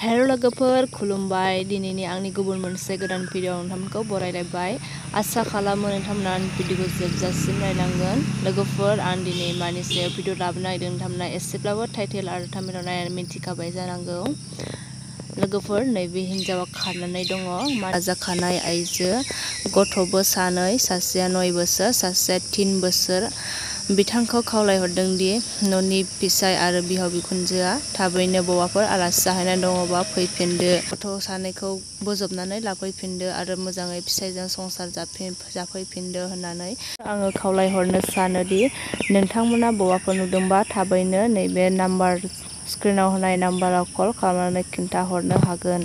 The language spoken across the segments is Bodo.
हेलो लोगोफोर खुलुमबाय दिनैनि आंनि गुबुन मोनसे गोदान भिडिअ नोंथांमोनखौ बरायलायबाय आसा खालामो नोंथांमोना भिडिअखौ जोबजासिम नायनांगोन लोगोफोर आं दिनै मानि सायाव भिडिअ लाबोनो नागिरदों नोंथांमोना एसेब्लाबो टाइटेल आरो थाम्बनेइलाव नायनानै मिन्थिखाबाय जानांगौ लोगोफोर नैबे हिन्जावा खारनानै दङ मारा जाखानाय आइजो गथ'बो सानै सासेया 9 बोसोर सासेया 3 बोसोर बिथांखौ खावलायहरदों दि न'नि फिसाय आरो बिहाव बिखुनजोआ थाबैनो बबावबाफोर आलासि जाहैनाय दङबा फैफिनदो गथ' सानैखौ बोजबनानै लाफैफिनदो आरो मोजाङै फिसायजों संसार जाफैफिनदो होननानै आङो खावलायहरनो सानोदि नोंथांमोना बबावबाफोर नुदोंबा थाबैनो नैबे नाम्बार स्क्रिनाव होनाय नाम्बाराव कल खालामनानै खिन्थाहरनो हागोन।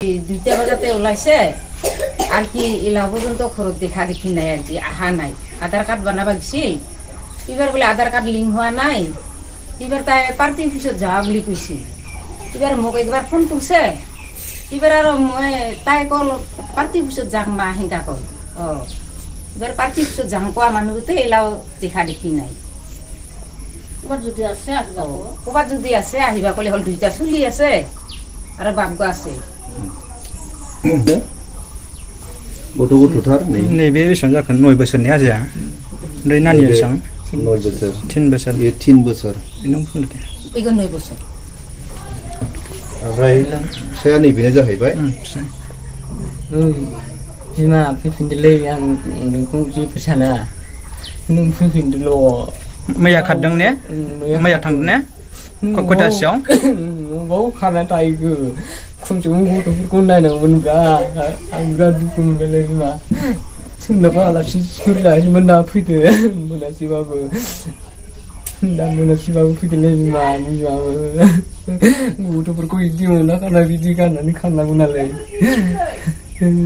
2টা বাজাতে ওলাইছে আর কি এলা পর্যন্ত খরচ দেখা দেখি নাই আর কি আহা নাই আধার কার্ড বানাবা গেছি এবার বলে আধার কার্ড লিঙ্ক হওয়া নাই এবার তাই পার্টি অফিসে যাওয়া বলে কইছে এবার মোক একবার ফোন করছে এবার আর তাই কল পার্টি অফিসে যাক মা হিংকা কল এবার পার্টি অফিসে যাম কোয়া মানুষতে এলাও দেখা দেখি নাই কবাত যদি আছে আহিবা কলে হল 2টা চুলি আছে আর বাবগো আছে गथ'थार नैबे बेसेबां जाखो 9 बोसोरनि आजाया ओमफ्राय नानिया बेसेबां 9 बोसोर 3 बोसोर 3 बोसोर नों बुंदो दे बेखौ 9 बोसोर ओमफ्राय फिसाया नैबेनो जाहैबाय बिमा फैफिनदोलै आं नोंखौ जेबो साना नों फैफिनदोल' मैया खारदों ने मैया थांदों ने खयथासोआव बाव खारना थायो खमसेखम गथ'फोरखौ नायनांगौमोनब्रा आं बिराद दुखु मोनबायलै बिमा सोरनाबा आलासि सोरलासैमोन दा फैदो मोनासैबाबो दा मोनासैबाबो फैदोलै बिमा बिमाबो गथ'फोरखौ बिदि मोना खाना बिदि गाननानै खारनांगौ नालाय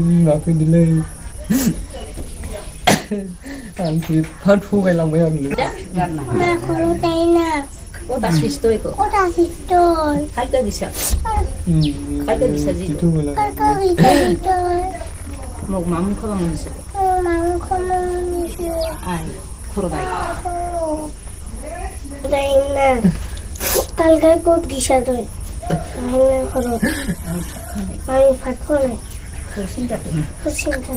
बिमा फैदोलै आं एफा थगायलांबाय आरो Oda sisto iko. Oda sisto. Kalka bisa. Kalka bisa ji. Kalka bisa. Mau mamu ko bang bisa. Mamu ko bisa. Ay, kuro dai. Dai na. Kalka ko bisa to. Ay na kuro. Ay fat ko na. Kusinta. Kusinta.